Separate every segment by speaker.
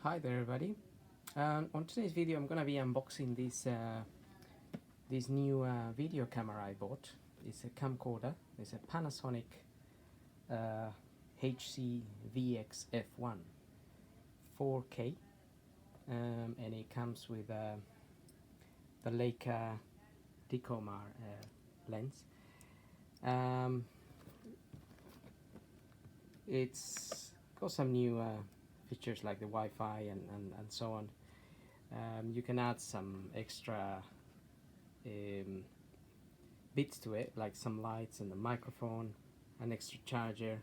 Speaker 1: Hi there everybody. On today's video I'm gonna be unboxing this new video camera I bought. It's a camcorder. It's a Panasonic HC-VXF1 4K and it comes with the Leica Decomar lens. It's got some new features like the Wi-Fi and so on. You can add some extra bits to it, like some lights and a microphone, an extra charger,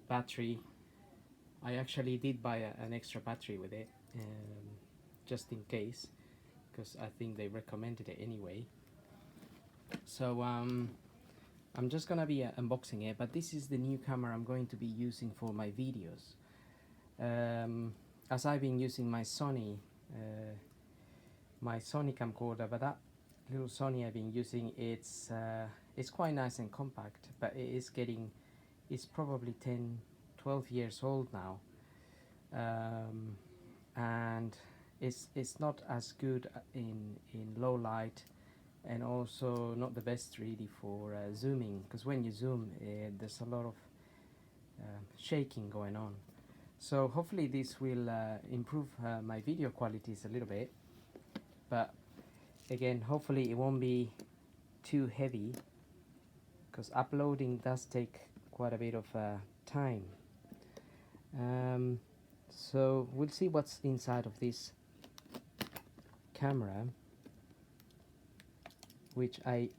Speaker 1: battery. I actually did buy an extra battery with it, just in case, because I think they recommended it anyway. So I'm just gonna be unboxing it, but this is the new camera I'm going to be using for my videos. As I've been using my Sony camcorder, but that little Sony I've been using, it's quite nice and compact, but it's probably 10-12 years old now, and it's not as good in low light, and also not the best really for zooming, because when you zoom there's a lot of shaking going on. So hopefully this will improve my video qualities a little bit, but again, hopefully it won't be too heavy, because uploading does take quite a bit of time. So we'll see what's inside of this camera, which I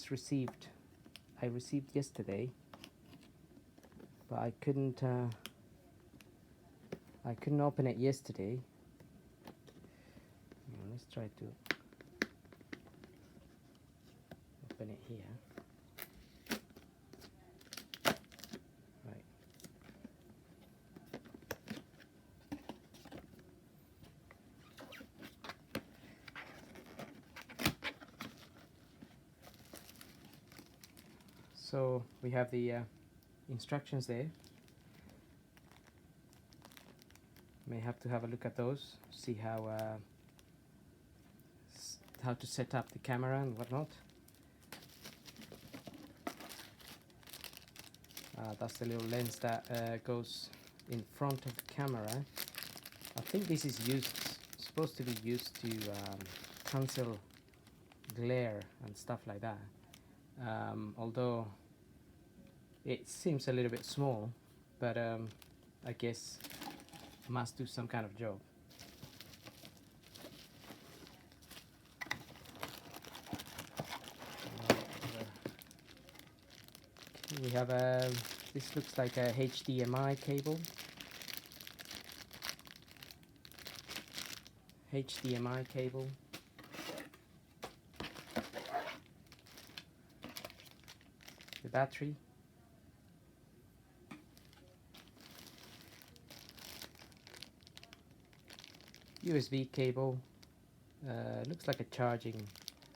Speaker 1: received yesterday, but I couldn't open it yesterday. Let's try to open it here. Right. So we have the instructions there. May have to have a look at those, see how to set up the camera and whatnot. That's the little lens that goes in front of the camera. I think this is supposed to be used to cancel glare and stuff like that. Although it seems a little bit small, but I guess must do some kind of job. We have this looks like a HDMI cable. HDMI cable. The battery. USB cable. Looks like a charging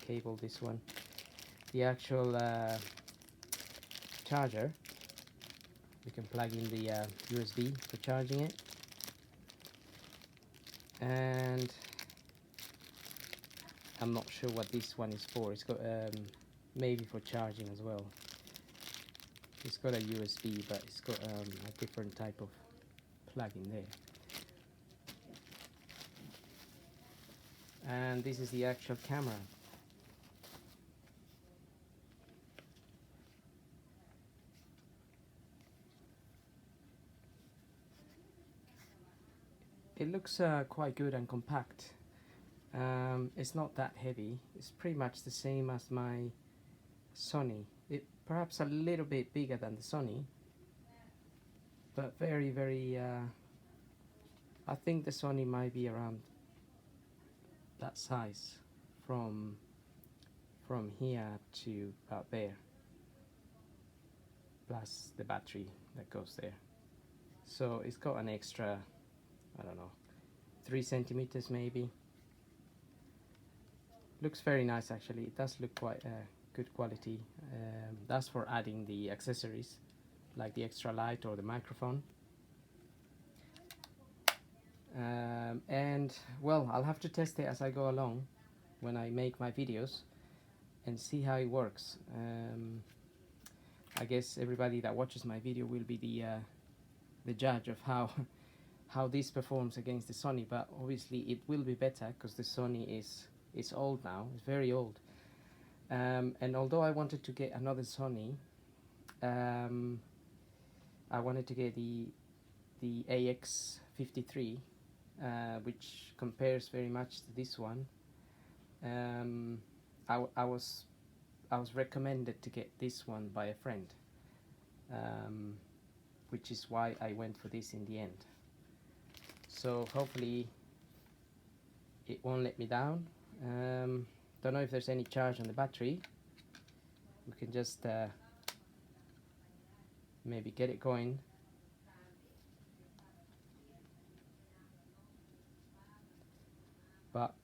Speaker 1: cable, this one. The actual charger. You can plug in the USB for charging it. And I'm not sure what this one is for. It's got maybe for charging as well. It's got a USB, but it's got a different type of plug in there. And this is the actual camera. It looks quite good and compact. It's not that heavy. It's pretty much the same as my Sony. It perhaps a little bit bigger than the Sony, but very I think the Sony might be around that size from here to about there, plus the battery that goes there. So it's got an extra, I don't know, 3 centimeters maybe. Looks very nice actually. It does look quite good quality. That's for adding the accessories like the extra light or the microphone. And well, I'll have to test it as I go along when I make my videos and see how it works. I guess everybody that watches my video will be the judge of how this performs against the Sony, but obviously it will be better because the Sony is old now. It's very old. And although I wanted to get another Sony, I wanted to get the AX-53, which compares very much to this one. I was recommended to get this one by a friend, which is why I went for this in the end. So hopefully it won't let me down. Don't know if there's any charge on the battery. We can just maybe get it going. But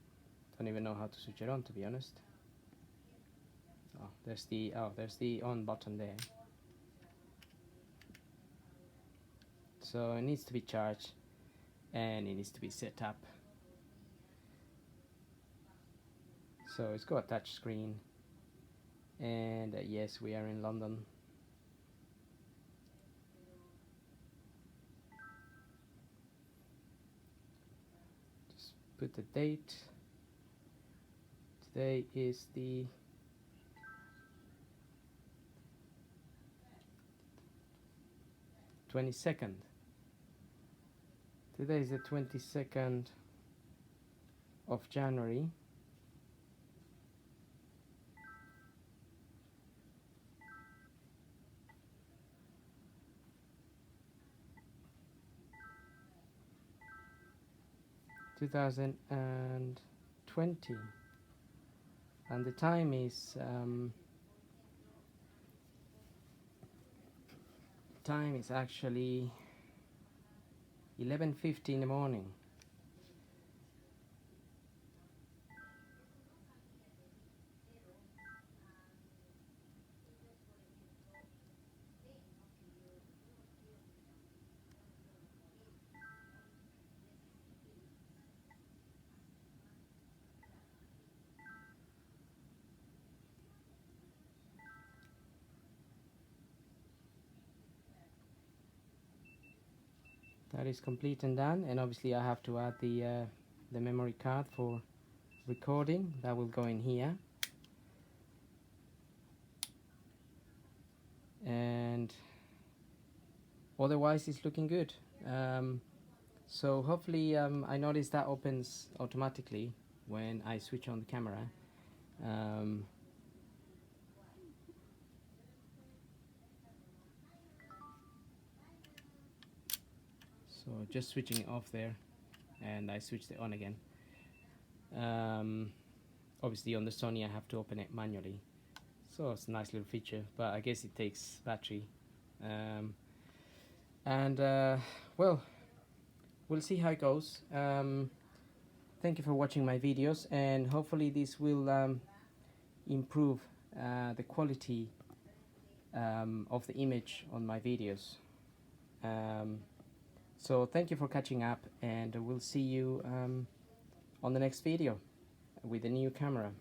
Speaker 1: don't even know how to switch it on, to be honest. Oh, there's the on button there. So it needs to be charged and it needs to be set up. So it's got a touch screen, and yes, we are in London. Just put the date. Today is the 22nd. Today is the 22nd of January. and the time is actually 11:50 in the morning. That is complete and done, and obviously I have to add the memory card for recording. That will go in here, and otherwise it's looking good. So hopefully I noticed that opens automatically when I switch on the camera. So just switching it off there, and I switched it on again. Obviously on the Sony I have to open it manually, so it's a nice little feature, but I guess it takes battery. Well, we'll see how it goes. Thank you for watching my videos, and hopefully this will improve the quality of the image on my videos. So thank you for catching up, and we'll see you on the next video with a new camera.